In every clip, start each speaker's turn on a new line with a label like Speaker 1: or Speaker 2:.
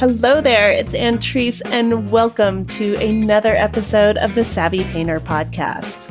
Speaker 1: Hello there, it's Antrice, and welcome to another episode of the Savvy Painter podcast.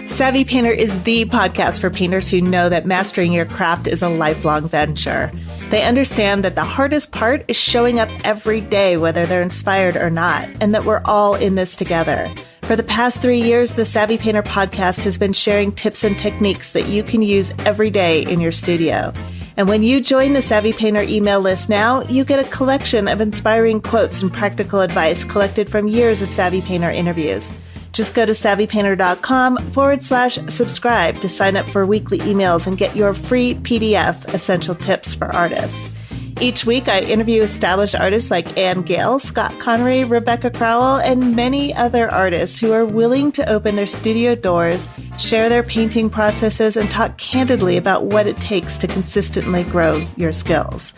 Speaker 1: Savvy Painter is the podcast for painters who know that mastering your craft is a lifelong venture. They understand that the hardest part is showing up every day, whether they're inspired or not, and that we're all in this together. For the past 3 years, the Savvy Painter podcast has been sharing tips and techniques that you can use every day in your studio. And when you join the Savvy Painter email list now, you get a collection of inspiring quotes and practical advice collected from years of Savvy Painter interviews. Just go to savvypainter.com/subscribe to sign up for weekly emails and get your free PDF, Essential Tips for Artists. Each week, I interview established artists like Anne Gale, Scott Connery, Rebecca Crowell, and many other artists who are willing to open their studio doors, share their painting processes, and talk candidly about what it takes to consistently grow your skills.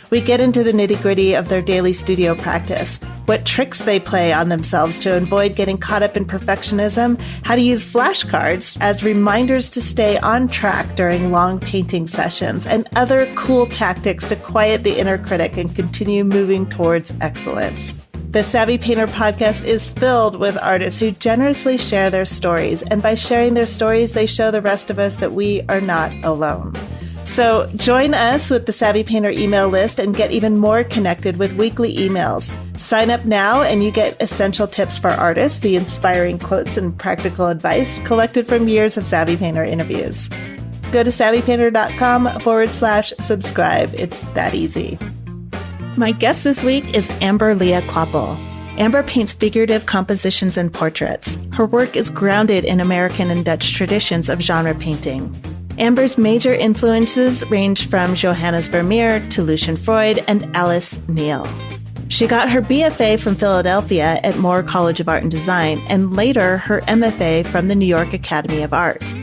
Speaker 1: We get into the nitty-gritty of their daily studio practice, what tricks they play on themselves to avoid getting caught up in perfectionism, how to use flashcards as reminders to stay on track during long painting sessions, and other cool tactics to quiet the inner critic and continue moving towards excellence. The Savvy Painter podcast is filled with artists who generously share their stories, and by sharing their stories, they show the rest of us that we are not alone. So join us with the Savvy Painter email list and get even more connected with weekly emails. Sign up now and you get essential tips for artists, the inspiring quotes and practical advice collected from years of Savvy Painter interviews. Go to savvypainter.com/subscribe. It's that easy. My guest this week is Lia-Kloppel. Amber paints figurative compositions and portraits. Her work is grounded in American and Dutch traditions of genre painting. Amber's major influences range from Johannes Vermeer to Lucian Freud and Alice Neel. She got her BFA from Philadelphia at Moore College of Art and Design, and later her MFA from the New York Academy of Art.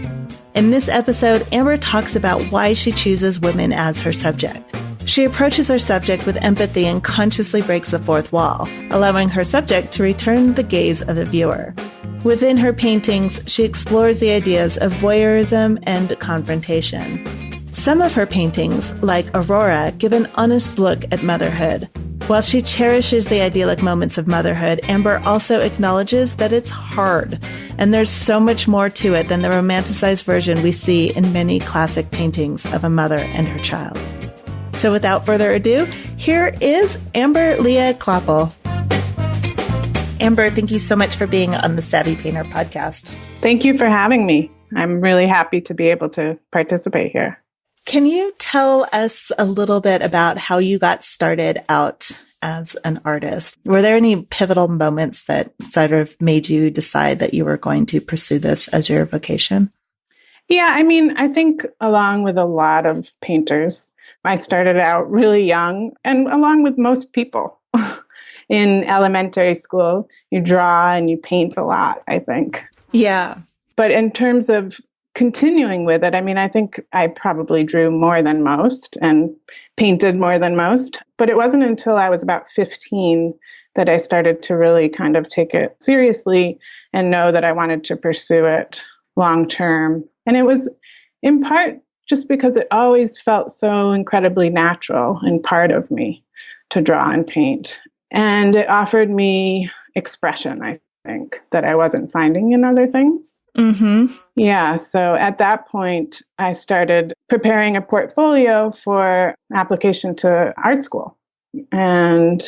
Speaker 1: In this episode, Amber talks about why she chooses women as her subject. She approaches her subject with empathy and consciously breaks the fourth wall, allowing her subject to return the gaze of the viewer. Within her paintings, she explores the ideas of voyeurism and confrontation. Some of her paintings, like Aurora, give an honest look at motherhood. While she cherishes the idyllic moments of motherhood, Amber also acknowledges that it's hard, and there's so much more to it than the romanticized version we see in many classic paintings of a mother and her child. So without further ado, here is Lia-Kloppel. Amber, thank you so much for being on the Savvy Painter podcast.
Speaker 2: Thank you for having me. I'm really happy to be able to participate here.
Speaker 1: Can you tell us a little bit about how you got started out as an artist? Were there any pivotal moments that sort of made you decide that you were going to pursue this as your vocation?
Speaker 2: Yeah, I think along with a lot of painters, I started out really young, and along with most people. In elementary school, you draw and you paint a lot, I think.
Speaker 1: Yeah.
Speaker 2: But in terms of continuing with it, I think I probably drew more than most and painted more than most. But it wasn't until I was about 15 that I started to really kind of take it seriously and know that I wanted to pursue it long term. And it was in part just because it always felt so incredibly natural and part of me to draw and paint. And it offered me expression, I think, that I wasn't finding in other things.
Speaker 1: Mm-hmm.
Speaker 2: Yeah, so at that point, I started preparing a portfolio for application to art school. And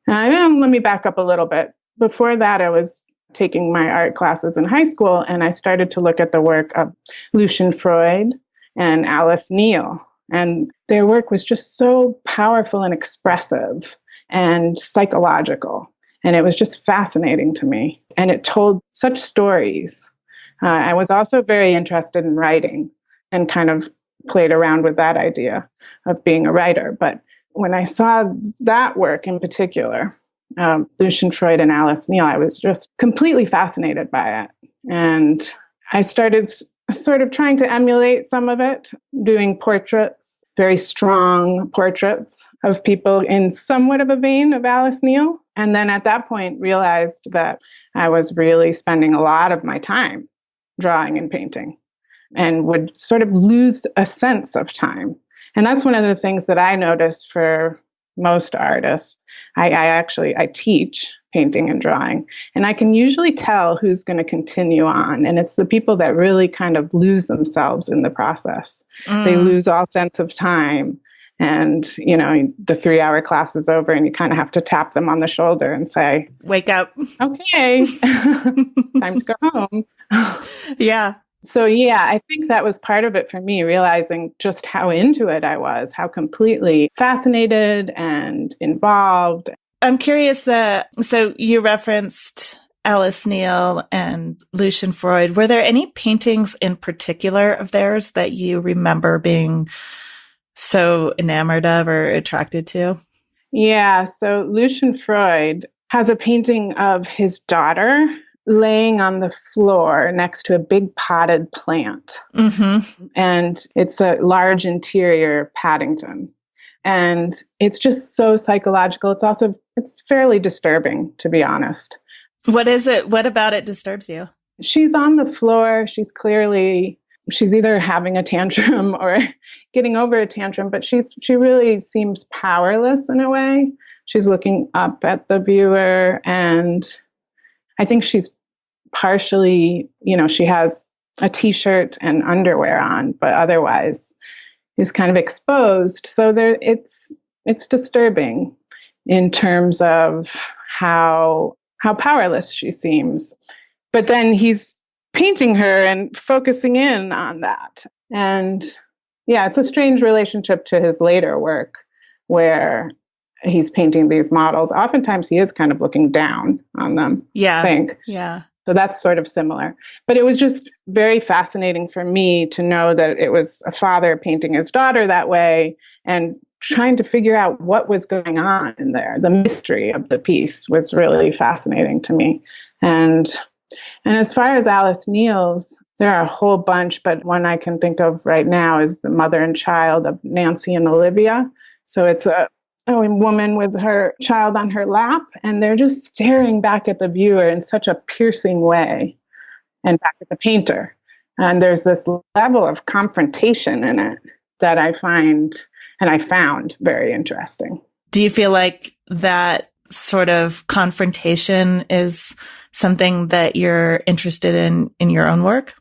Speaker 2: let me back up a little bit. Before that, I was taking my art classes in high school, and I started to look at the work of Lucian Freud and Alice Neel. And their work was just so powerful and expressive and psychological. And it was just fascinating to me. And it told such stories. I was also very interested in writing and kind of played around with that idea of being a writer. But when I saw that work in particular, Lucian Freud and Alice Neel, I was just completely fascinated by it. And I started sort of trying to emulate some of it, doing portraits, very strong portraits of people in somewhat of a vein of Alice Neel. And then at that point realized that I was really spending a lot of my time drawing and painting and would sort of lose a sense of time. And that's one of the things that I noticed for most artists. I teach painting and drawing, and I can usually tell who's going to continue on. And it's the people that really kind of lose themselves in the process. They lose all sense of time. And, the 3-hour class is over and you kind of have to tap them on the shoulder and say,
Speaker 1: wake up.
Speaker 2: Okay, time to go home.
Speaker 1: Yeah.
Speaker 2: So, yeah, I think that was part of it for me, realizing just how into it I was, how completely fascinated and involved.
Speaker 1: I'm curious so you referenced Alice Neal and Lucian Freud. Were there any paintings in particular of theirs that you remember being so enamored of or attracted to?
Speaker 2: Yeah, so Lucian Freud has a painting of his daughter laying on the floor next to a big potted plant.
Speaker 1: Mm-hmm.
Speaker 2: And it's a large interior Paddington. And it's just so psychological. It's fairly disturbing, to be honest.
Speaker 1: What is it? What about it disturbs you?
Speaker 2: She's on the floor. She's either having a tantrum or getting over a tantrum, but she really seems powerless in a way. She's looking up at the viewer, and I think she's partially, she has a t-shirt and underwear on, but otherwise is kind of exposed. So it's disturbing in terms of how powerless she seems. But then he's painting her and focusing in on that. And yeah, it's a strange relationship to his later work where he's painting these models. Oftentimes he is kind of looking down on them.
Speaker 1: Yeah.
Speaker 2: I think.
Speaker 1: Yeah.
Speaker 2: So that's sort of similar. But it was just very fascinating for me to know that it was a father painting his daughter that way and trying to figure out what was going on in there. The mystery of the piece was really fascinating to me. And as far as Alice Neal's, there are a whole bunch, but one I can think of right now is The Mother and Child of Nancy and Olivia. So it's a woman with her child on her lap, and they're just staring back at the viewer in such a piercing way and back at the painter. And there's this level of confrontation in it that I found very interesting.
Speaker 1: Do you feel like that sort of confrontation is something that you're interested in your own work?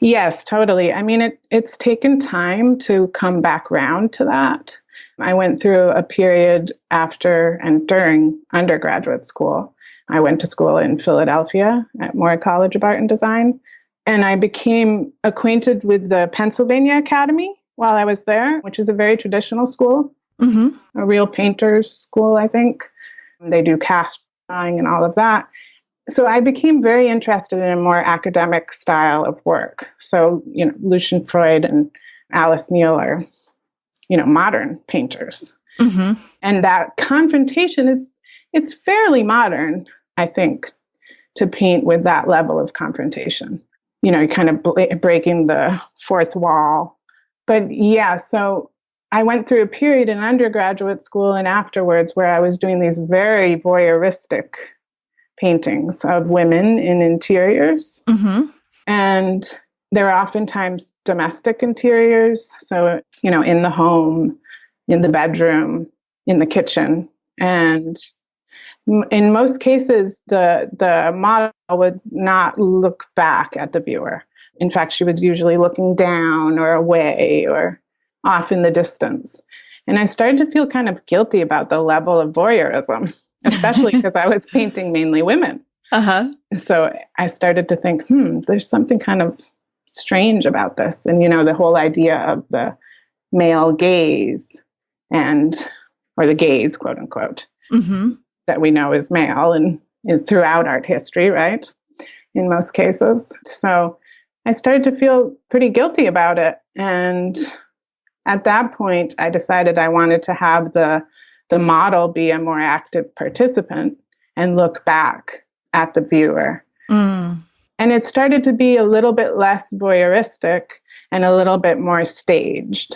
Speaker 2: Yes, totally. I mean, it's taken time to come back round to that. I went through a period after and during undergraduate school. I went to school in Philadelphia at Moore College of Art and Design, and I became acquainted with the Pennsylvania Academy while I was there, which is a very traditional school, a real painter's school, I think. They do cast drawing and all of that. So I became very interested in a more academic style of work. So, Lucian Freud and Alice Neal are, modern painters. Mm-hmm. And that confrontation it's fairly modern, I think, to paint with that level of confrontation. Kind of breaking the fourth wall. But yeah, so I went through a period in undergraduate school and afterwards where I was doing these very voyeuristic paintings of women in interiors. Mm-hmm. And there are oftentimes domestic interiors. So, in the home, in the bedroom, in the kitchen. And in most cases, the model would not look back at the viewer. In fact, she was usually looking down or away or off in the distance. And I started to feel kind of guilty about the level of voyeurism, especially because I was painting mainly women. Uh-huh. So I started to think, there's something kind of strange about this. And, the whole idea of the male gaze or the gaze, quote unquote, that we know is male and throughout art history, right? In most cases. So I started to feel pretty guilty about it. And at that point, I decided I wanted to have the model be a more active participant and look back at the viewer. Mm. And it started to be a little bit less voyeuristic and a little bit more staged.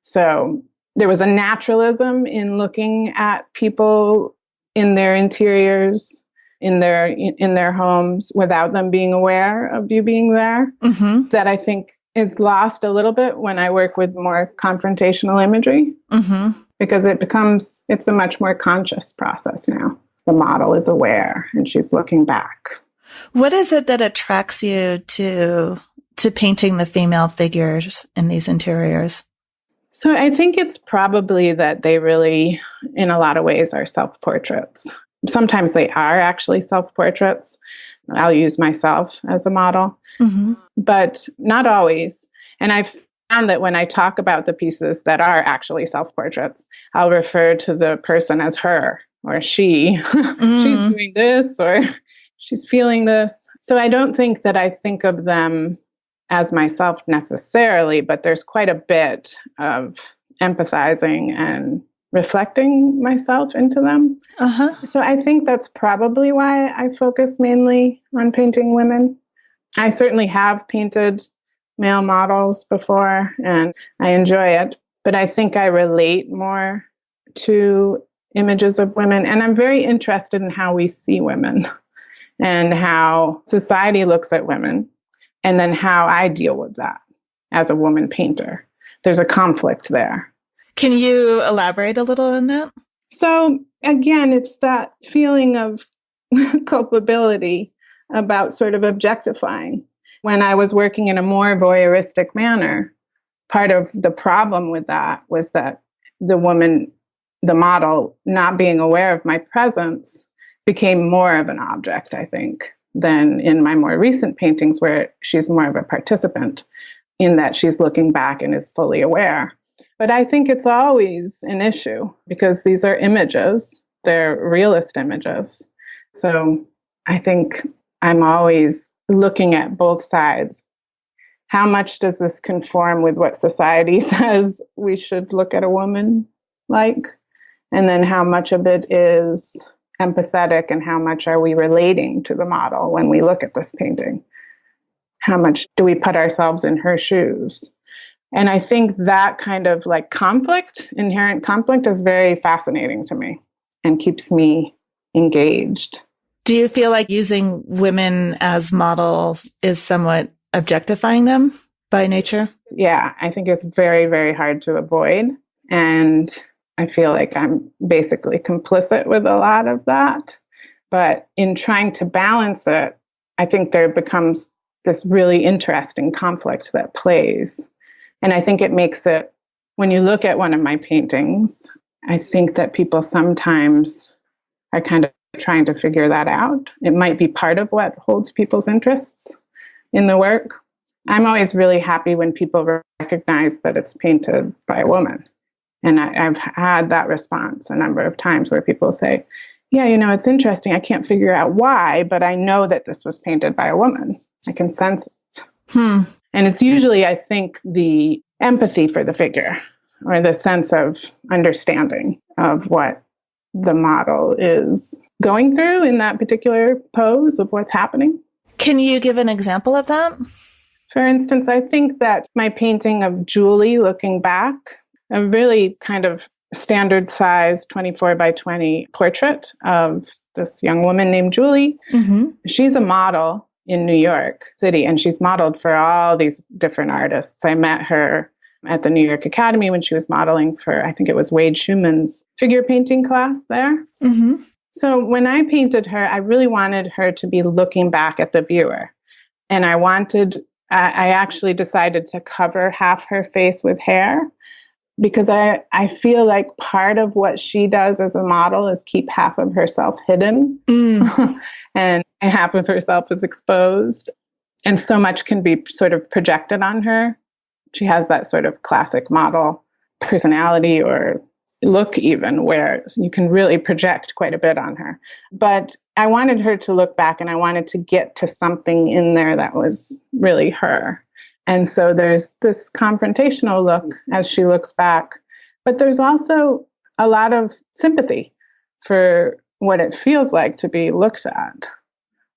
Speaker 2: So there was a naturalism in looking at people in their interiors, in their homes, without them being aware of you being there, that I think is lost a little bit when I work with more confrontational imagery, because it's a much more conscious process now. The model is aware and she's looking back.
Speaker 1: What is it that attracts you to painting the female figures in these interiors?
Speaker 2: So I think it's probably that they really, in a lot of ways, are self-portraits. Sometimes they are actually self-portraits. I'll use myself as a model, but not always. And I've found that when I talk about the pieces that are actually self-portraits, I'll refer to the person as her or she. She's doing this or she's feeling this. So I don't think that I think of them as myself necessarily, but there's quite a bit of empathizing and reflecting myself into them. So I think that's probably why I focus mainly on painting women. I certainly have painted male models before and I enjoy it, but I think I relate more to images of women. And I'm very interested in how we see women and how society looks at women, and then how I deal with that as a woman painter. There's a conflict there.
Speaker 1: Can you elaborate a little on that?
Speaker 2: So again, it's that feeling of culpability about sort of objectifying. When I was working in a more voyeuristic manner, part of the problem with that was that the woman, the model, not being aware of my presence became more of an object, I think, than in my more recent paintings where she's more of a participant in that she's looking back and is fully aware. But I think it's always an issue because these are images, they're realist images. So I think I'm always looking at both sides. How much does this conform with what society says we should look at a woman like? And then how much of it is empathetic and how much are we relating to the model when we look at this painting? How much do we put ourselves in her shoes? And I think that kind of like conflict, inherent conflict, is very fascinating to me and keeps me engaged.
Speaker 1: Do you feel like using women as models is somewhat objectifying them by nature?
Speaker 2: Yeah, I think it's very, very hard to avoid. And I feel like I'm basically complicit with a lot of that. But in trying to balance it, I think there becomes this really interesting conflict that plays. And I think it makes it, when you look at one of my paintings, I think that people sometimes are kind of trying to figure that out. It might be part of what holds people's interests in the work. I'm always really happy when people recognize that it's painted by a woman. And I've had that response a number of times where people say, yeah, it's interesting. I can't figure out why, but I know that this was painted by a woman. I can sense it. And it's usually, I think, the empathy for the figure or the sense of understanding of what the model is going through in that particular pose of what's happening.
Speaker 1: Can you give an example of that?
Speaker 2: For instance, I think that my painting of Julie looking back, a really kind of standard size 24 by 20 portrait of this young woman named Julie. She's a model in New York City, and she's modeled for all these different artists. I met her at the New York Academy when she was modeling for, I think it was Wade Schumann's figure painting class there. So when I painted her, I really wanted her to be looking back at the viewer. And I actually decided to cover half her face with hair, because I feel like part of what she does as a model is keep half of herself hidden and half of herself is exposed. And so much can be sort of projected on her. She has that sort of classic model personality or look even where you can really project quite a bit on her. But I wanted her to look back and I wanted to get to something in there that was really her. And so there's this confrontational look as she looks back, but there's also a lot of sympathy for what it feels like to be looked at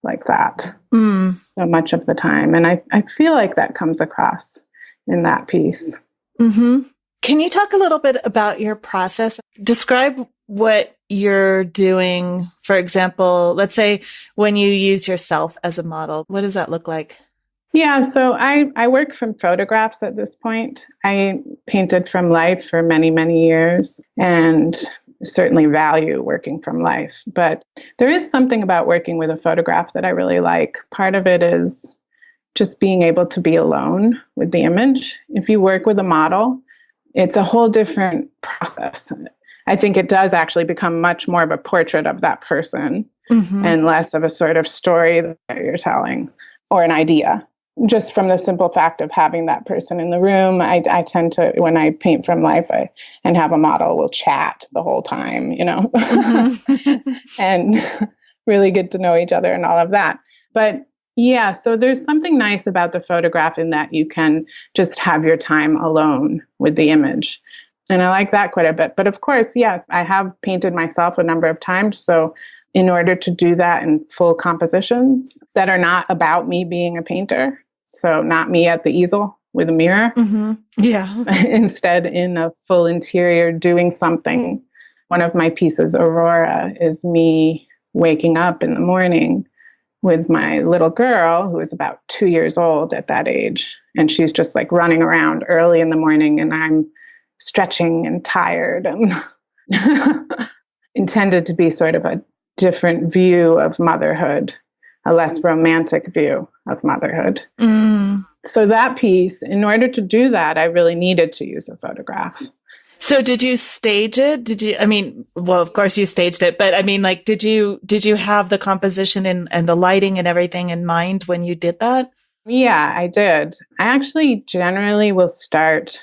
Speaker 2: like that so much of the time. And I feel like that comes across in that piece.
Speaker 1: Can you talk a little bit about your process? Describe what you're doing. For example, let's say when you use yourself as a model, what does that look like?
Speaker 2: Yeah, so I work from photographs at this point. I painted from life for many, many years and certainly value working from life. But there is something about working with a photograph that I really like. Part of it is just being able to be alone with the image. If you work with a model, it's a whole different process. I think it does actually become much more of a portrait of that person and less of a sort of story that you're telling or an idea. Just from the simple fact of having that person in the room, I tend to, when I paint from life and have a model, we'll chat the whole time, and really get to know each other and all of that. But yeah, so there's something nice about the photograph in that you can just have your time alone with the image. And I like that quite a bit. But of course, yes, I have painted myself a number of times. So in order to do that in full compositions that are not about me being a painter, so not me at the easel with a mirror.
Speaker 1: Yeah.
Speaker 2: Instead, in a full interior doing something. One of my pieces, Aurora, is me waking up in the morning with my little girl, who is about 2 years old at that age. And she's just like running around early in the morning, and I'm stretching and tired and intended to be sort of a different view of motherhood, a less romantic view of motherhood. So that piece, in order to do that, I really needed to use a photograph.
Speaker 1: So did you stage it? Well, of course you staged it, but did you have the composition and the lighting and everything in mind when you did that?
Speaker 2: Yeah, I did. I actually generally will start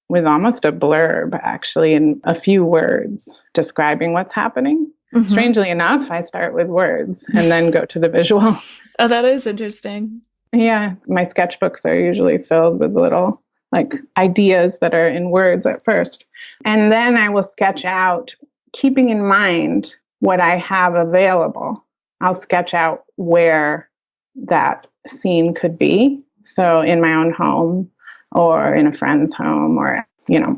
Speaker 2: with almost a blurb, actually, in a few words describing what's happening. Strangely enough, I start with words and then go to the visual.
Speaker 1: Oh, that is interesting.
Speaker 2: Yeah, my sketchbooks are usually filled with little ideas that are in words at first. And then I will sketch out, keeping in mind what I have available. I'll sketch out where that scene could be. So in my own home or in a friend's home or,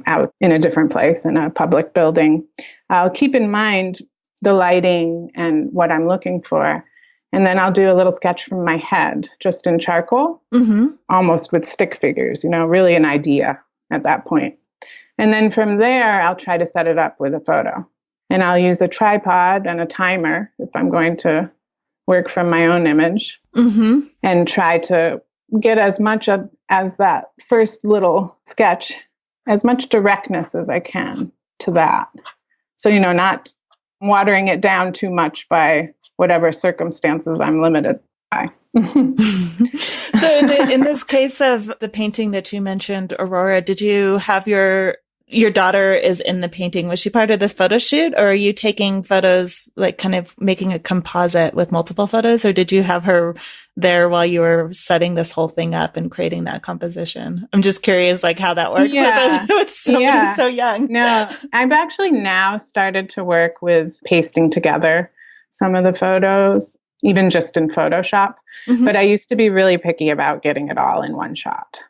Speaker 2: out in a different place in a public building. I'll keep in mind the lighting and what I'm looking for. And then I'll do a little sketch from my head, just in charcoal, almost with stick figures, really an idea at that point. And then from there, I'll try to set it up with a photo. And I'll use a tripod and a timer if I'm going to work from my own image and try to get as much as that first little sketch, as much directness as I can to that. So, not watering it down too much by whatever circumstances I'm limited by.
Speaker 1: So in this case of the painting that you mentioned, Aurora, did you have your daughter is in the painting? Was she part of the photo shoot, or are you taking photos, kind of making a composite with multiple photos, or did you have her there while you were setting this whole thing up and creating that composition? I'm just curious, how that works with somebody so young.
Speaker 2: No, I've actually now started to work with pasting together some of the photos, even just in Photoshop. But I used to be really picky about getting it all in one shot.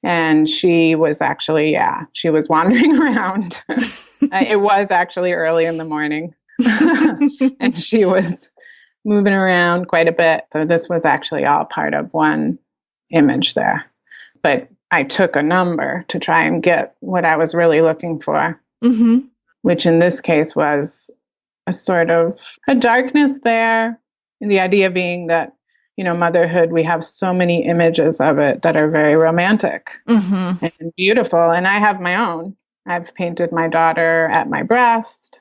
Speaker 2: And she was actually, she was wandering around. It was actually early in the morning. And she was moving around quite a bit. So this was actually all part of one image there. But I took a number to try and get what I was really looking for, which in this case was a sort of a darkness there. And the idea being that, motherhood, we have so many images of it that are very romantic and beautiful. And I have my own. I've painted my daughter at my breast.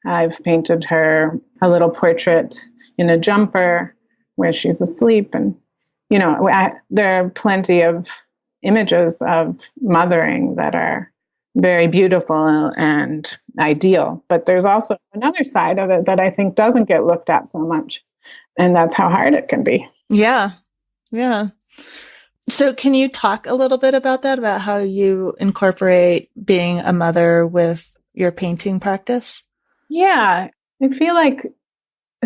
Speaker 2: I've painted her a little portrait in a jumper where she's asleep. And, there are plenty of images of mothering that are very beautiful and ideal. But there's also another side of it that I think doesn't get looked at so much. And that's how hard it can be.
Speaker 1: Yeah. Yeah. So can you talk a little bit about that, about how you incorporate being a mother with your painting practice?
Speaker 2: Yeah. I feel like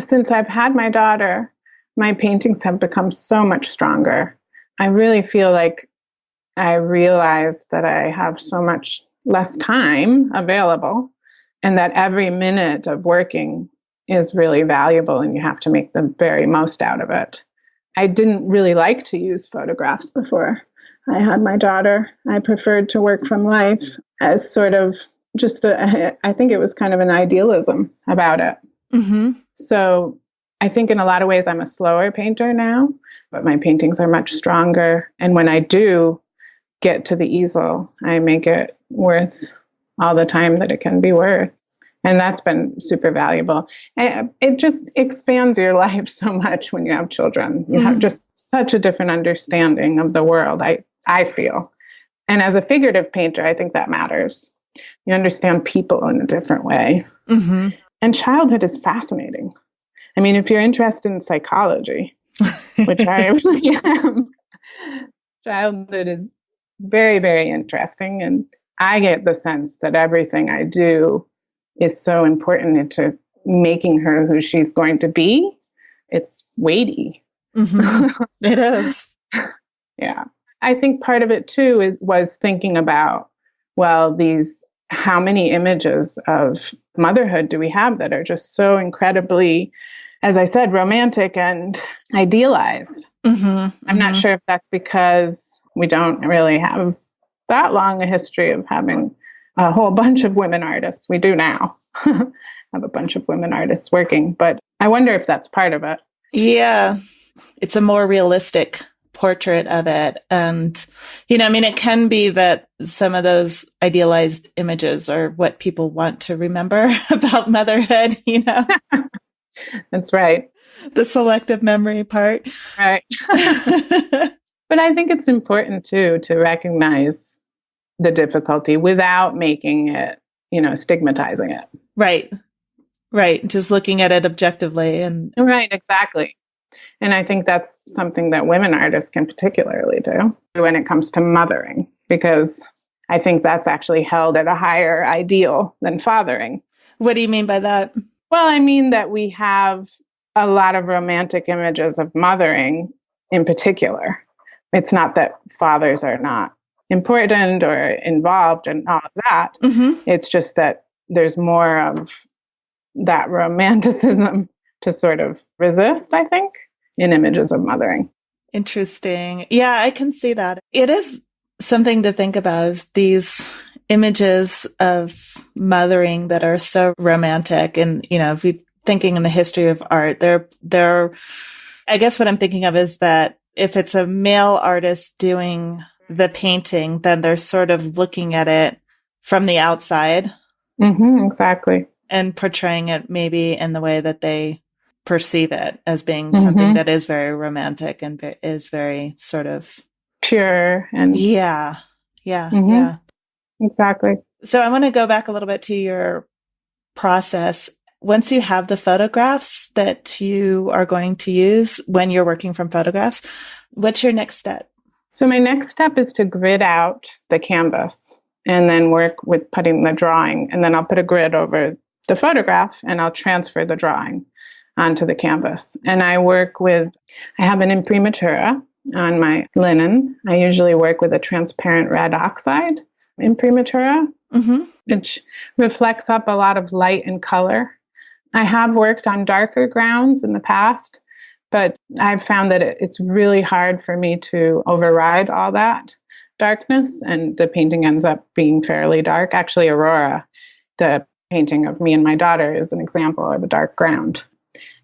Speaker 2: since I've had my daughter, my paintings have become so much stronger. I really feel like I realized that I have so much less time available and that every minute of working is really valuable and you have to make the very most out of it. I didn't really like to use photographs before I had my daughter. I preferred to work from life as sort of I think it was kind of an idealism about it.
Speaker 1: Mm-hmm.
Speaker 2: So I think in a lot of ways I'm a slower painter now, but my paintings are much stronger. And when I do get to the easel, I make it worth all the time that it can be worth. And that's been super valuable. And it just expands your life so much when you have children. You have just such a different understanding of the world, I feel. And as a figurative painter, I think that matters. You understand people in a different way.
Speaker 1: Mm-hmm.
Speaker 2: And childhood is fascinating. I mean, if you're interested in psychology, which I really am, childhood is very, very interesting. And I get the sense that everything I do is so important into making her who she's going to be. It's weighty.
Speaker 1: Mm-hmm. It is.
Speaker 2: Yeah. I think part of it too was thinking about, well, how many images of motherhood do we have that are just so incredibly, as I said, romantic and idealized?
Speaker 1: Mm-hmm.
Speaker 2: I'm not sure if that's because we don't really have that long a history of having a whole bunch of women artists. We do now have a bunch of women artists working, but I wonder if that's part of it.
Speaker 1: Yeah. It's a more realistic portrait of it. And, I mean, it can be that some of those idealized images are what people want to remember about motherhood,
Speaker 2: That's right.
Speaker 1: The selective memory part.
Speaker 2: Right. But I think it's important too to recognize the difficulty without making it, stigmatizing it.
Speaker 1: Right. Right. Just looking at it objectively
Speaker 2: Right, exactly. And I think that's something that women artists can particularly do when it comes to mothering, because I think that's actually held at a higher ideal than fathering.
Speaker 1: What do you mean by that?
Speaker 2: Well, I mean that we have a lot of romantic images of mothering in particular. It's not that fathers are not important or involved and all of that.
Speaker 1: Mm-hmm.
Speaker 2: It's just that there's more of that romanticism to sort of resist, I think, in images of mothering.
Speaker 1: Interesting. Yeah, I can see that. It is something to think about, is these images of mothering that are so romantic. And, if you're thinking in the history of art, they're, I guess what I'm thinking of is that if it's a male artist doing the painting, then they're sort of looking at it from the outside.
Speaker 2: Mm-hmm, exactly.
Speaker 1: And portraying it maybe in the way that they perceive it as being something that is very romantic and is very sort of
Speaker 2: pure. And
Speaker 1: yeah.
Speaker 2: Exactly.
Speaker 1: So I want to go back a little bit to your process. Once you have the photographs that you are going to use when you're working from photographs, what's your next step?
Speaker 2: So my next step is to grid out the canvas and then work with putting the drawing. And then I'll put a grid over the photograph and I'll transfer the drawing onto the canvas. And I have an imprimatura on my linen. I usually work with a transparent red oxide imprimatura, which reflects up a lot of light and color. I have worked on darker grounds in the past, but I've found that it's really hard for me to override all that darkness, and the painting ends up being fairly dark. Actually, Aurora, the painting of me and my daughter, is an example of a dark ground.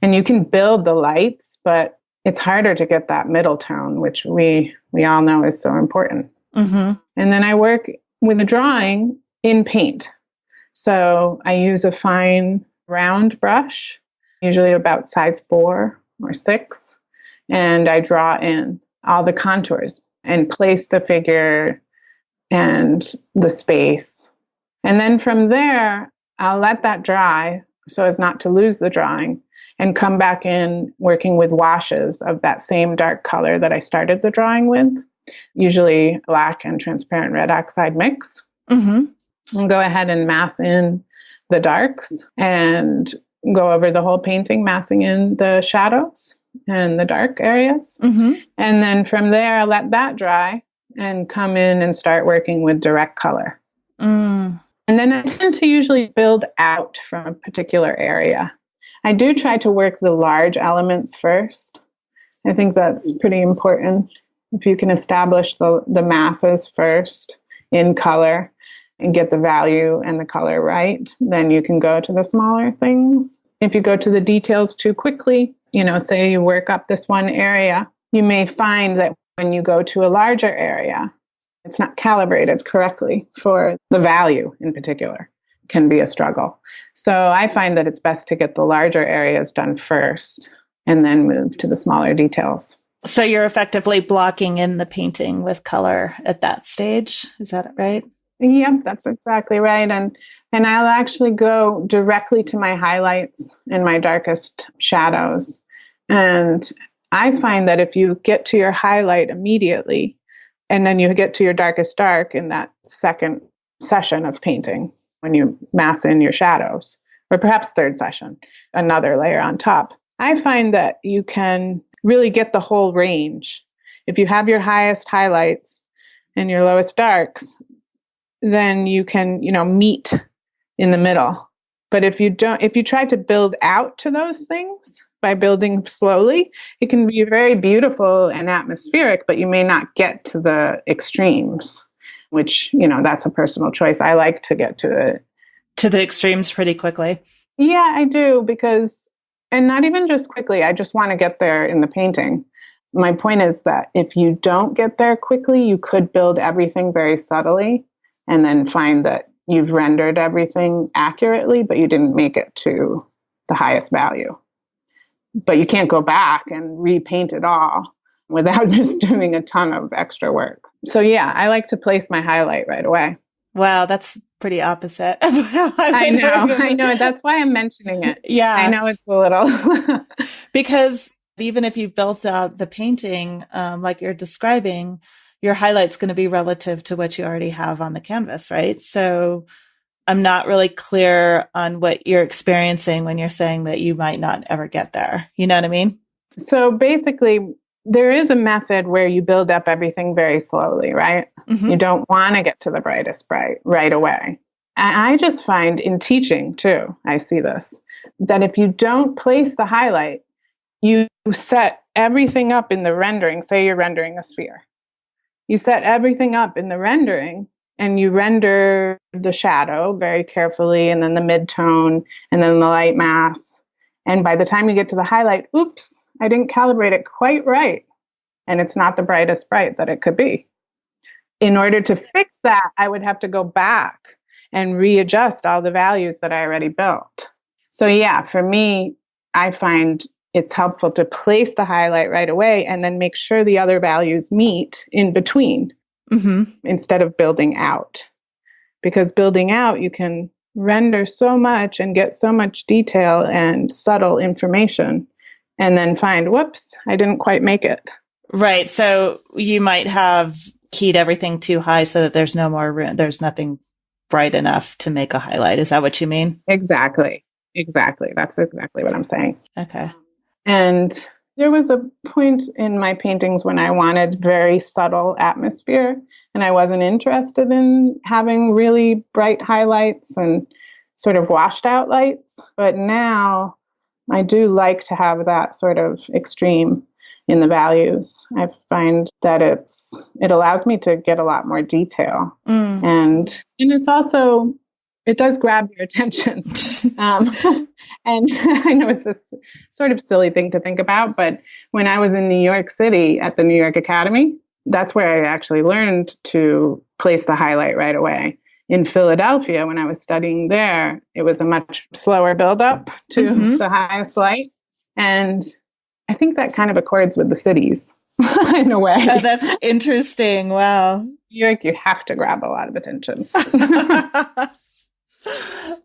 Speaker 2: And you can build the lights, but it's harder to get that middle tone, which we all know is so important. And then I work with a drawing in paint. So I use a fine round brush, usually about size 4 or 6, and I draw in all the contours and place the figure and the space. And then from there, I'll let that dry so as not to lose the drawing, and come back in working with washes of that same dark color that I started the drawing with, usually black and transparent red oxide mix. And go ahead and mass in the darks and go over the whole painting, massing in the shadows and the dark areas. And then from there, I'll let that dry and come in and start working with direct color. And then I tend to usually build out from a particular area. I do try to work the large elements first. I think that's pretty important. If you can establish the masses first in color and get the value and the color right, then you can go to the smaller things. If you go to the details too quickly, say you work up this one area, you may find that when you go to a larger area, it's not calibrated correctly for the value in particular. It can be a struggle. So I find that it's best to get the larger areas done first and then move to the smaller details.
Speaker 1: So you're effectively blocking in the painting with color at that stage. Is that right?
Speaker 2: Yep, that's exactly right. And I'll actually go directly to my highlights and my darkest shadows. And I find that if you get to your highlight immediately, and then you get to your darkest dark in that second session of painting, when you mass in your shadows, or perhaps third session, another layer on top, I find that you can really get the whole range. If you have your highest highlights and your lowest darks, then you can, meet in the middle. But if you try to build out to those things by building slowly, it can be very beautiful and atmospheric, but you may not get to the extremes, which, that's a personal choice. I like to get to
Speaker 1: the extremes pretty quickly.
Speaker 2: Yeah, I do, and not even just quickly, I just want to get there in the painting. My point is that if you don't get there quickly, you could build everything very subtly and then find that you've rendered everything accurately, but you didn't make it to the highest value. But you can't go back and repaint it all without just doing a ton of extra work. So yeah, I like to place my highlight right away.
Speaker 1: Wow, that's pretty opposite.
Speaker 2: I know. That's why I'm mentioning it.
Speaker 1: Yeah.
Speaker 2: I know it's a little.
Speaker 1: Because even if you built out the painting, like you're describing, your highlight's going to be relative to what you already have on the canvas, right? So I'm not really clear on what you're experiencing when you're saying that you might not ever get there. You know what I mean?
Speaker 2: So basically, there is a method where you build up everything very slowly, right? Mm-hmm. You don't want to get to the brightest bright right away. And I just find in teaching too, I see this, that if you don't place the highlight, you set everything up in the rendering. Say you're rendering a sphere. You set everything up in the rendering and you render the shadow very carefully and then the midtone and then the light mass. And by the time you get to the highlight, oops, I didn't calibrate it quite right. And it's not the brightest bright that it could be. In order to fix that, I would have to go back and readjust all the values that I already built. So yeah, for me, I find it's helpful to place the highlight right away and then make sure the other values meet in between instead of building out. Because building out, you can render so much and get so much detail and subtle information and then find, whoops, I didn't quite make it.
Speaker 1: Right. So you might have keyed everything too high so that there's no more room. There's nothing bright enough to make a highlight. Is that what you mean?
Speaker 2: Exactly. That's exactly what I'm saying.
Speaker 1: Okay.
Speaker 2: And there was a point in my paintings when I wanted very subtle atmosphere and I wasn't interested in having really bright highlights and sort of washed out lights. But now I do like to have that sort of extreme in the values. I find that it allows me to get a lot more detail. And it's also, it does grab your attention. And I know it's a sort of silly thing to think about, but when I was in New York City at the New York Academy, that's where I actually learned to place the highlight right away. In Philadelphia, when I was studying there, it was a much slower buildup to the highest light. And I think that kind of accords with the cities in a way.
Speaker 1: Oh, that's interesting. Wow.
Speaker 2: New York, you have to grab a lot of attention.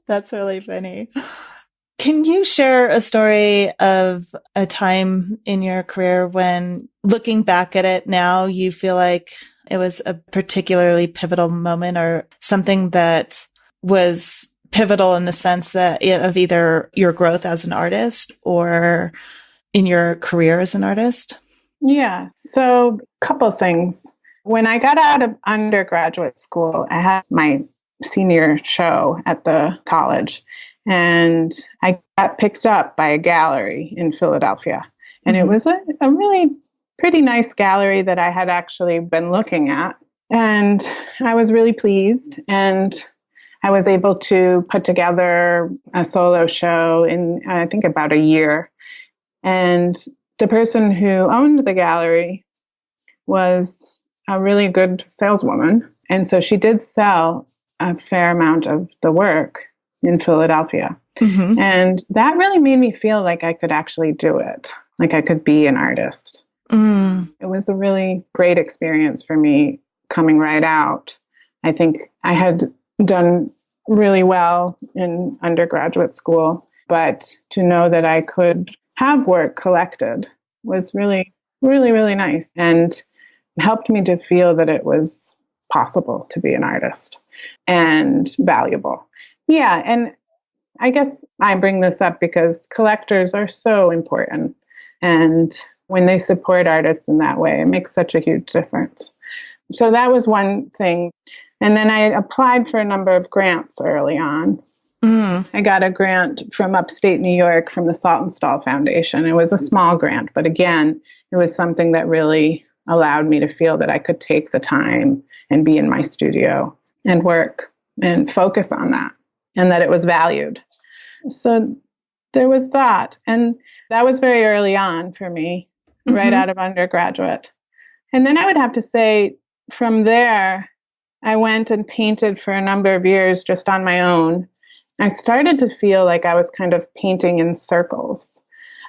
Speaker 1: That's really funny. Can you share a story of a time in your career when, looking back at it now, you feel like it was a particularly pivotal moment or something that was pivotal in the sense that of either your growth as an artist or in your career as an artist?
Speaker 2: Yeah. So a couple things. When I got out of undergraduate school, I had my senior show at the college. And I got picked up by a gallery in Philadelphia. And it was a really pretty nice gallery that I had actually been looking at. And I was really pleased. And I was able to put together a solo show in, I think, about a year. And the person who owned the gallery was a really good saleswoman. And so she did sell a fair amount of the work in Philadelphia. Mm-hmm. And that really made me feel like I could actually do it, like I could be an artist. Mm. It was a really great experience for me coming right out. I think I had done really well in undergraduate school, but to know that I could have work collected was really, really, really nice and helped me to feel that it was possible to be an artist and valuable. Yeah, and I guess I bring this up because collectors are so important. And when they support artists in that way, it makes such a huge difference. So that was one thing. And then I applied for a number of grants early on. I got a grant from upstate New York from the Saltonstall Foundation. It was a small grant, but again, it was something that really allowed me to feel that I could take the time and be in my studio and work and focus on that, and that it was valued. So there was that. And that was very early on for me, right out of undergraduate. And then I would have to say from there, I went and painted for a number of years just on my own. I started to feel like I was kind of painting in circles,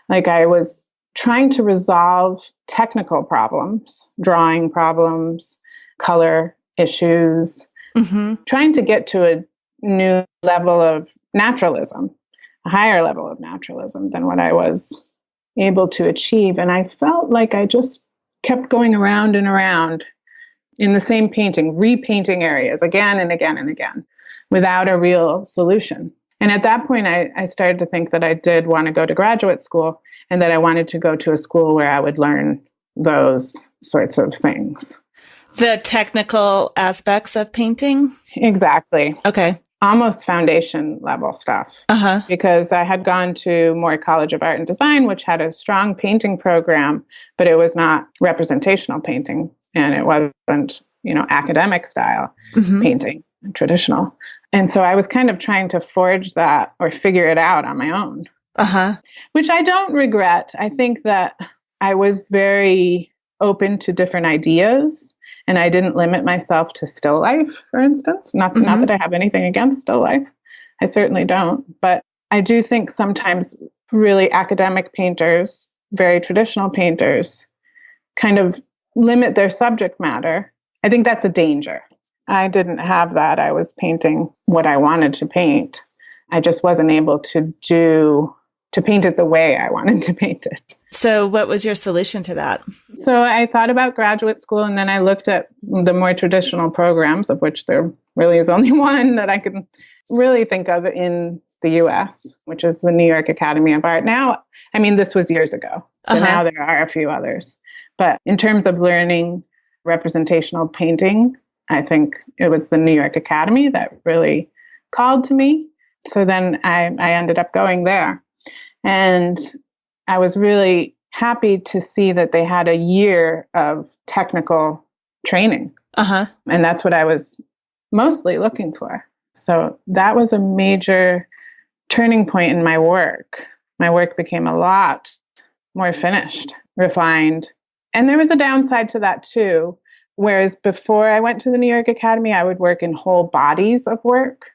Speaker 2: like I was trying to resolve technical problems, drawing problems, color issues, trying to get to a new level of naturalism, a higher level of naturalism than what I was able to achieve. And I felt like I just kept going around and around in the same painting, repainting areas again and again and again without a real solution. And at that point, I started to think that I did want to go to graduate school and that I wanted to go to a school where I would learn those sorts of things.
Speaker 1: The technical aspects of painting?
Speaker 2: Exactly.
Speaker 1: Okay.
Speaker 2: Almost foundation level stuff. Because I had gone to Moore College of Art and Design, which had a strong painting program, but it was not representational painting. And it wasn't, academic style painting, traditional. And so I was kind of trying to forge that or figure it out on my own, which I don't regret. I think that I was very open to different ideas and I didn't limit myself to still life, for instance. Not that I have anything against still life. I certainly don't. But I do think sometimes really academic painters, very traditional painters, kind of limit their subject matter. I think that's a danger. I didn't have that. I was painting what I wanted to paint. I just wasn't able to paint it the way I wanted to paint it.
Speaker 1: So what was your solution to that?
Speaker 2: So I thought about graduate school, and then I looked at the more traditional programs, of which there really is only one that I can really think of in the US, which is the New York Academy of Art. Now, I mean, this was years ago. So now there are a few others. But in terms of learning representational painting, I think it was the New York Academy that really called to me. So then I ended up going there. And I was really happy to see that they had a year of technical training. And that's what I was mostly looking for. So that was a major turning point in my work. My work became a lot more finished, refined. And there was a downside to that too. Whereas before I went to the New York Academy, I would work in whole bodies of work.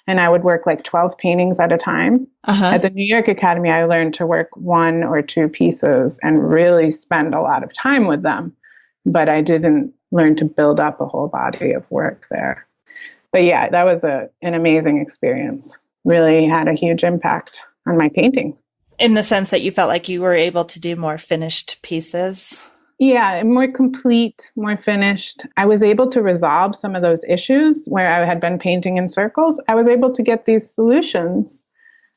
Speaker 2: And I would work like 12 paintings at a time. At the New York Academy, I learned to work 1 or 2 pieces and really spend a lot of time with them. But I didn't learn to build up a whole body of work there. But yeah, that was an amazing experience. Really had a huge impact on my painting.
Speaker 1: In the sense that you felt like you were able to do more finished pieces?
Speaker 2: Yeah, more complete, more finished. I was able to resolve some of those issues where I had been painting in circles. I was able to get these solutions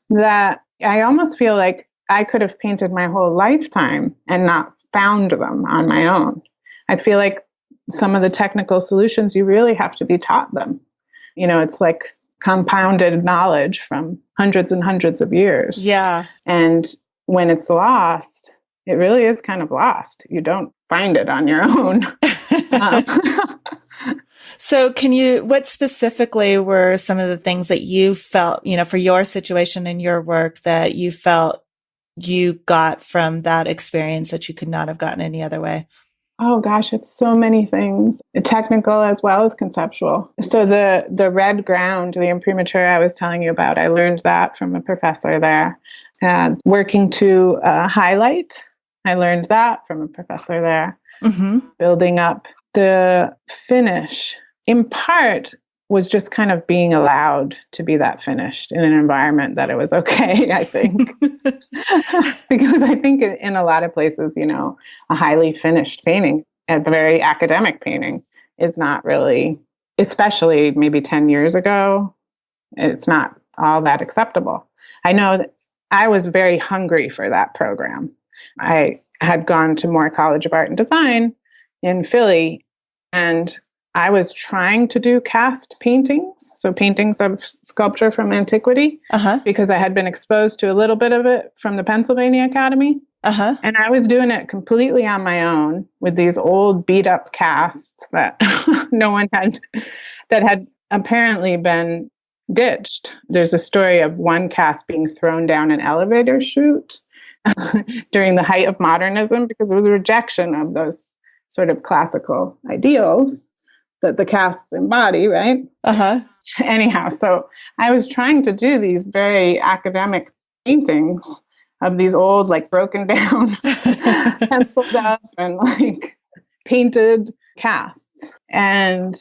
Speaker 2: that I almost feel like I could have painted my whole lifetime and not found them on my own. I feel like some of the technical solutions, you really have to be taught them. It's like compounded knowledge from hundreds and hundreds of years.
Speaker 1: Yeah.
Speaker 2: And when it's lost, it really is kind of lost. You don't find it on your own.
Speaker 1: So what specifically were some of the things that you felt, for your situation and your work that you felt you got from that experience that you could not have gotten any other way?
Speaker 2: Oh gosh, it's so many things, technical as well as conceptual. So the red ground, the imprimatur I was telling you about, I learned that from a professor there. Working to highlight, I learned that from a professor there. Mm-hmm. Building up the finish, in part, was just kind of being allowed to be that finished in an environment that it was okay, I think. Because I think in a lot of places, a highly finished painting, a very academic painting, is not really, especially maybe 10 years ago, it's not all that acceptable. I know that I was very hungry for that program. I had gone to Moore College of Art and Design in Philly, and I was trying to do cast paintings, so paintings of sculpture from antiquity, because I had been exposed to a little bit of it from the Pennsylvania Academy. And I was doing it completely on my own with these old beat up casts that that had apparently been ditched. There's a story of one cast being thrown down an elevator chute during the height of modernism because it was a rejection of those sort of classical ideals that the casts embody, right? Anyhow, so I was trying to do these very academic paintings of these old, broken down, penciled up and painted casts. And,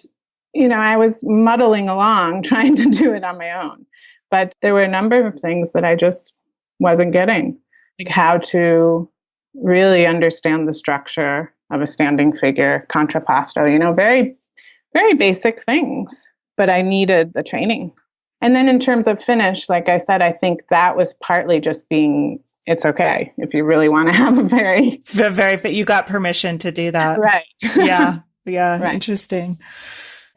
Speaker 2: I was muddling along trying to do it on my own. But there were a number of things that I just wasn't getting, how to really understand the structure of a standing figure, contrapposto, very, very basic things, but I needed the training. And then in terms of finish, like I said, I think that was partly just it's okay if you really want to have
Speaker 1: you got permission to do that.
Speaker 2: Right.
Speaker 1: Yeah. Right. Interesting.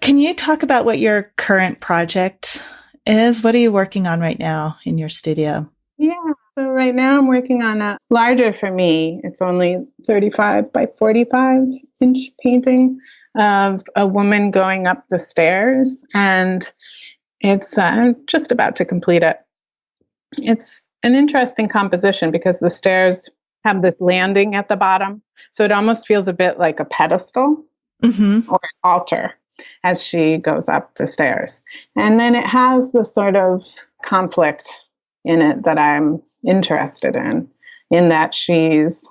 Speaker 1: Can you talk about what your current project is? What are you working on right now in your studio?
Speaker 2: Yeah. So right now I'm working on a larger, for me, it's only 35 by 45 inch painting of a woman going up the stairs, and it's I'm just about to complete it. It's an interesting composition because the stairs have this landing at the bottom, so it almost feels a bit like a pedestal or an altar as she goes up the stairs. And then it has this sort of conflict in it that I'm interested in that she's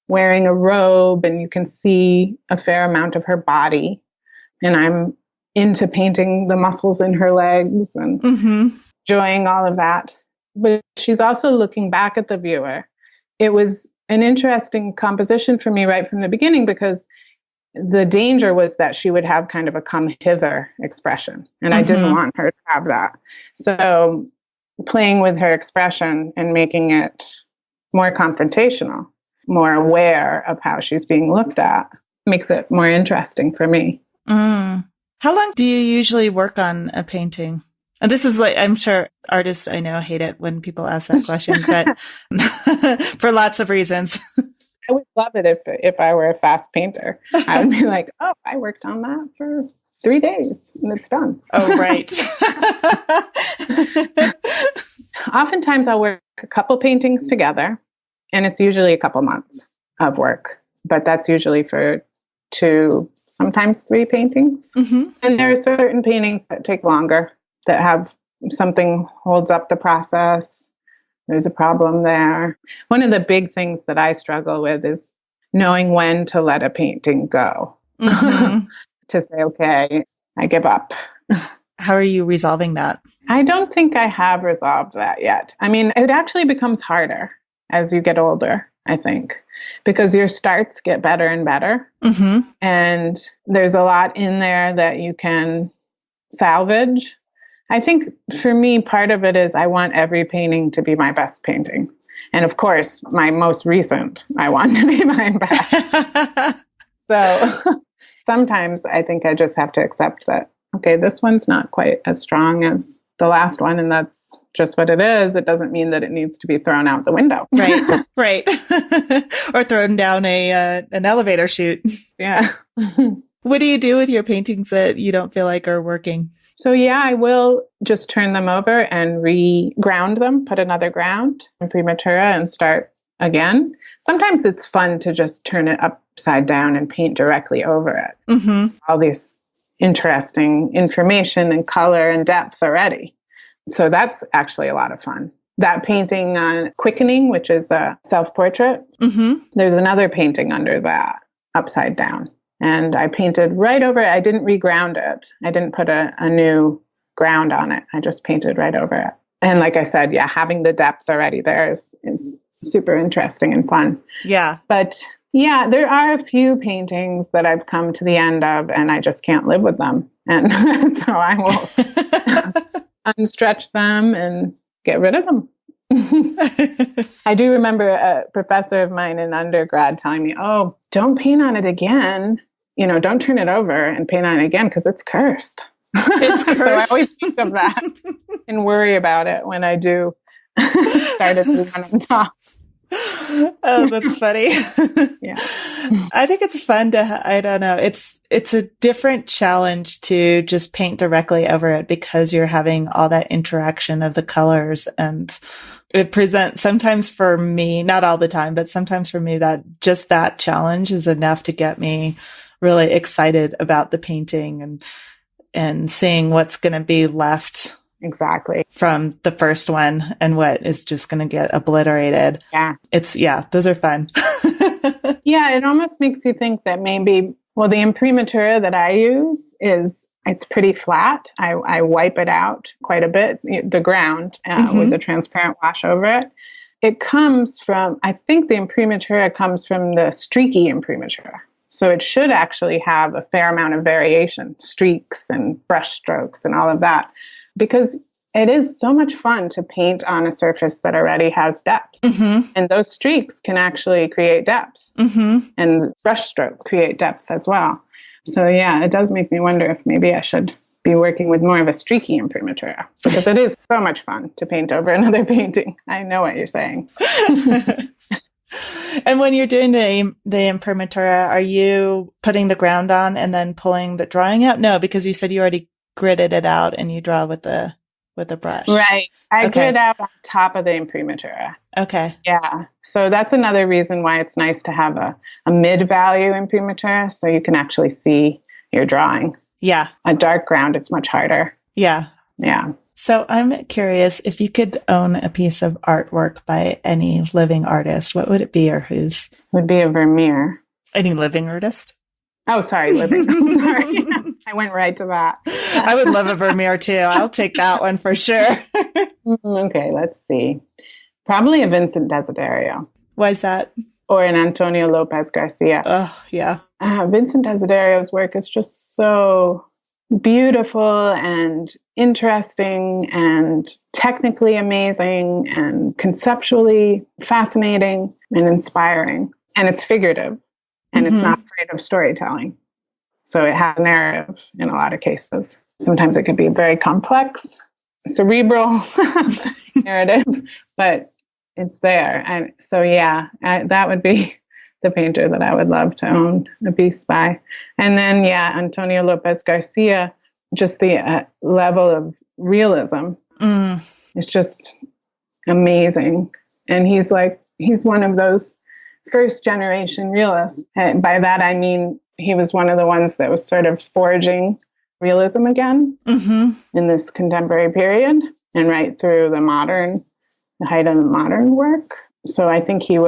Speaker 2: wearing a robe and you can see a fair amount of her body. And I'm into painting the muscles in her legs and enjoying all of that. But she's also looking back at the viewer. It was an interesting composition for me right from the beginning because the danger was that she would have kind of a come hither expression. And I didn't want her to have that. So playing with her expression and making it more confrontational, more aware of how she's being looked at, makes it more interesting for me.
Speaker 1: How long do you usually work on a painting? And this is I'm sure artists I know hate it when people ask that question, but for lots of reasons.
Speaker 2: I would love it if I were a fast painter. I would be like, oh, I worked on that for 3 days and it's done.
Speaker 1: Oh, right.
Speaker 2: Oftentimes I'll work a couple paintings together, and it's usually a couple months of work, but that's usually for 2, sometimes 3 paintings. And there are certain paintings that take longer, that have something holds up the process. There's a problem there. One of the big things that I struggle with is knowing when to let a painting go. To say, okay, I give up.
Speaker 1: How are you resolving that?
Speaker 2: I don't think I have resolved that yet. I mean, it actually becomes harder as you get older, I think, because your starts get better and better. And there's a lot in there that you can salvage. I think for me, part of it is I want every painting to be my best painting. And of course, my most recent, I want to be my best. So sometimes I think I just have to accept that, okay, this one's not quite as strong as the last one and that's just what it is, it doesn't mean that it needs to be thrown out the window.
Speaker 1: Right, right. Or thrown down an elevator chute.
Speaker 2: Yeah.
Speaker 1: What do you do with your paintings that you don't feel like are working?
Speaker 2: So yeah, I will just turn them over and re-ground them, put another ground in prematura and start again. Sometimes it's fun to just turn it upside down and paint directly over it.
Speaker 1: Mm-hmm.
Speaker 2: All these interesting information and color and depth already. So that's actually a lot of fun. That painting on Quickening, which is a self-portrait, there's another painting under that, upside down. And I painted right over it. I didn't reground it. I didn't put a new ground on it. I just painted right over it. And like I said, yeah, having the depth already there is super interesting and fun.
Speaker 1: Yeah.
Speaker 2: But yeah, there are a few paintings that I've come to the end of and I just can't live with them. And so I will unstretch them and get rid of them. I do remember a professor of mine in undergrad telling me, oh, don't paint on it again. Don't turn it over and paint on it again because it's cursed.
Speaker 1: It's cursed.
Speaker 2: So I always think of that and worry about it when I do start at the one on top.
Speaker 1: Oh, that's funny.
Speaker 2: Yeah.
Speaker 1: I think it's fun I don't know. It's a different challenge to just paint directly over it because you're having all that interaction of the colors, and it presents sometimes for me, not all the time, but sometimes for me that challenge is enough to get me really excited about the painting and seeing what's going to be left.
Speaker 2: Exactly.
Speaker 1: From the first one and what is just going to get obliterated.
Speaker 2: Yeah.
Speaker 1: Those are fun.
Speaker 2: Yeah. It almost makes you think that maybe, the imprimatura that I use it's pretty flat. I wipe it out quite a bit, the ground with the transparent wash over it. It comes from, I think the imprimatura comes from the streaky imprimatura. So it should actually have a fair amount of variation, streaks and brush strokes and all of that. Because it is so much fun to paint on a surface that already has depth. Mm-hmm. And those streaks can actually create depth. Mm-hmm. And brush strokes create depth as well. So yeah, it does make me wonder if maybe I should be working with more of a streaky imprimatura. Because it is so much fun to paint over another painting. I know what you're saying.
Speaker 1: And when you're doing the imprimatura, are you putting the ground on and then pulling the drawing out? No, because you said you already gridded it out and you draw with a brush.
Speaker 2: Right. I grid out on top of the imprimatura.
Speaker 1: Okay.
Speaker 2: Yeah. So that's another reason why it's nice to have a mid-value imprimatura so you can actually see your drawing.
Speaker 1: Yeah.
Speaker 2: A dark ground, it's much harder.
Speaker 1: Yeah.
Speaker 2: Yeah.
Speaker 1: So I'm curious, if you could own a piece of artwork by any living artist, what would it be or whose?
Speaker 2: It would be a Vermeer.
Speaker 1: Any living artist?
Speaker 2: Oh, sorry, living. Sorry. I went right to that.
Speaker 1: I would love a Vermeer too. I'll take that one for sure.
Speaker 2: Okay, let's see. Probably a Vincent Desiderio.
Speaker 1: Why is that?
Speaker 2: Or an Antonio Lopez Garcia.
Speaker 1: Oh, yeah.
Speaker 2: Vincent Desiderio's work is just so beautiful and interesting and technically amazing and conceptually fascinating and inspiring. And it's figurative. And it's not afraid of storytelling. So it has narrative in a lot of cases. Sometimes it could be very complex, cerebral narrative, but it's there. And so, yeah, that would be the painter that I would love to own a piece by. And then, yeah, Antonio Lopez Garcia, just the level of realism. It's just amazing. And he's one of those first generation realists. And by that, I mean, he was one of the ones that was sort of forging realism again in this contemporary period and right through the height of the modern work. So I think he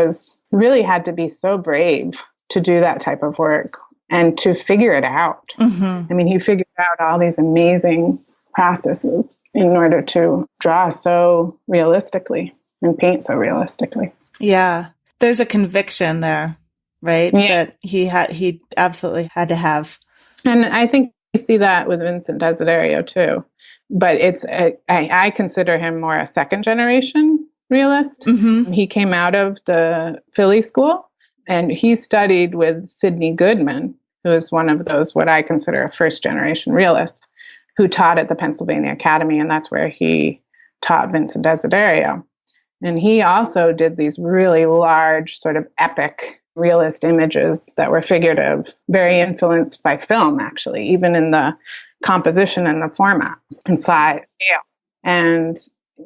Speaker 2: really had to be so brave to do that type of work and to figure it out. I mean, he figured out all these amazing processes in order to draw so realistically and paint so realistically.
Speaker 1: Yeah. There's a conviction there, right?
Speaker 2: Yeah.
Speaker 1: That he absolutely had to have.
Speaker 2: And I think you see that with Vincent Desiderio too. But I consider him more a second generation realist. He came out of the Philly school and he studied with Sidney Goodman, who is one of those, what I consider a first generation realist, who taught at the Pennsylvania Academy, and that's where he taught Vincent Desiderio. And he also did these really large, sort of epic realist images that were figurative, very influenced by film, actually, even in the composition and the format and size, scale. And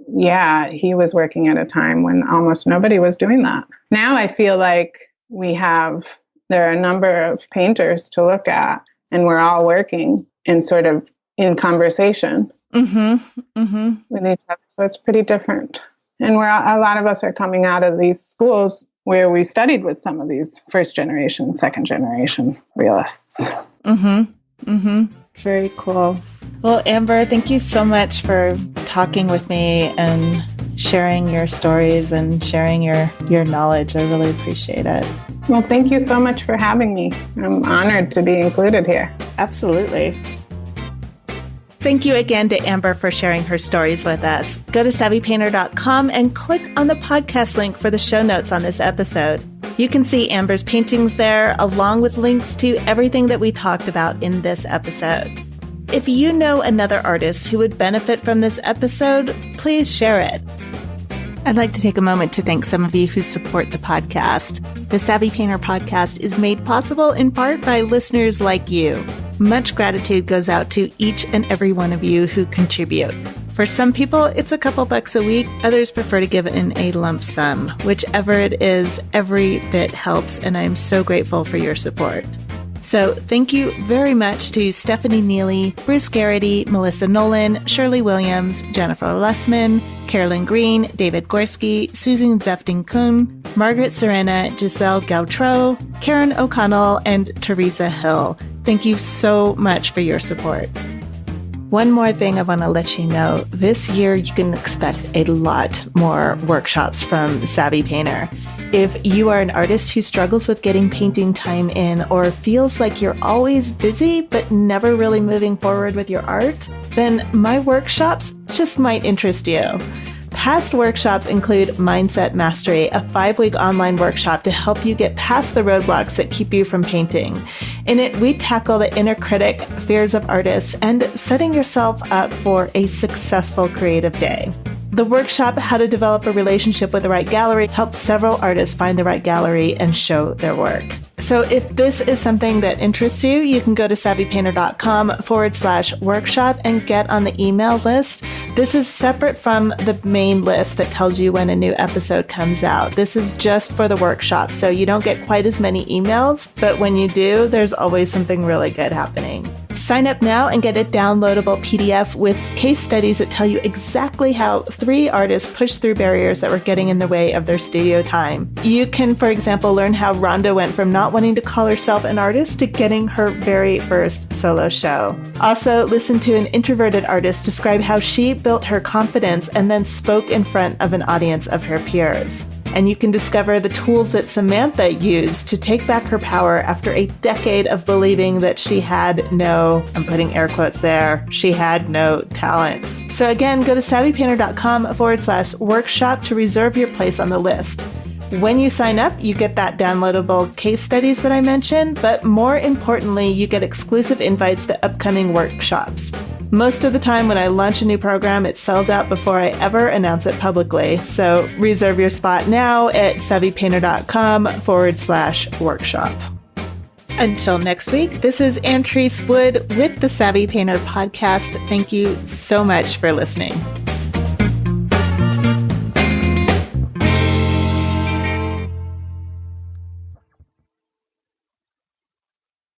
Speaker 2: yeah, he was working at a time when almost nobody was doing that. Now I feel like there are a number of painters to look at, and we're all working in sort of in conversation with each other. So it's pretty different. And a lot of us are coming out of these schools where we studied with some of these first generation, second generation realists.
Speaker 1: Very cool. Well, Amber, thank you so much for talking with me and sharing your stories and sharing your knowledge. I really appreciate it.
Speaker 2: Well, thank you so much for having me. I'm honored to be included here.
Speaker 1: Absolutely. Thank you again to Amber for sharing her stories with us. Go to savvypainter.com and click on the podcast link for the show notes on this episode. You can see Amber's paintings there, along with links to everything that we talked about in this episode. If you know another artist who would benefit from this episode, please share it. I'd like to take a moment to thank some of you who support the podcast. The Savvy Painter podcast is made possible in part by listeners like you. Much gratitude goes out to each and every one of you who contribute. For some people, it's a couple bucks a week. Others prefer to give in a lump sum. Whichever it is, every bit helps, and I'm so grateful for your support. So thank you very much to Stephanie Neely, Bruce Garrity, Melissa Nolan, Shirley Williams, Jennifer Lessman, Carolyn Green, David Gorski, Susan Zefting-Kuhn, Margaret Serena, Giselle Gautreau, Karen O'Connell, and Teresa Hill. Thank you so much for your support. One more thing I want to let you know. This year, you can expect a lot more workshops from Savvy Painter. If you are an artist who struggles with getting painting time in or feels like you're always busy but never really moving forward with your art, then my workshops just might interest you. Past workshops include Mindset Mastery, a 5-week online workshop to help you get past the roadblocks that keep you from painting. In it, we tackle the inner critic, fears of artists, and setting yourself up for a successful creative day. The workshop, How to Develop a Relationship with the Right Gallery, helped several artists find the right gallery and show their work. So if this is something that interests you, you can go to savvypainter.com/workshop and get on the email list. This is separate from the main list that tells you when a new episode comes out. This is just for the workshop, so you don't get quite as many emails, but when you do, there's always something really good happening. Sign up now and get a downloadable PDF with case studies that tell you exactly how 3 artists pushed through barriers that were getting in the way of their studio time. You can, for example, learn how Rhonda went from not wanting to call herself an artist to getting her very first solo show. Also, listen to an introverted artist describe how she built her confidence and then spoke in front of an audience of her peers. And you can discover the tools that Samantha used to take back her power after a decade of believing that she had no, I'm putting air quotes there, she had no talent. So again, go to savvypainter.com/workshop to reserve your place on the list. When you sign up, you get that downloadable case studies that I mentioned, but more importantly, you get exclusive invites to upcoming workshops. Most of the time when I launch a new program, it sells out before I ever announce it publicly. So reserve your spot now at savvypainter.com/workshop. Until next week, this is Antrice Wood with the Savvy Painter podcast. Thank you so much for listening.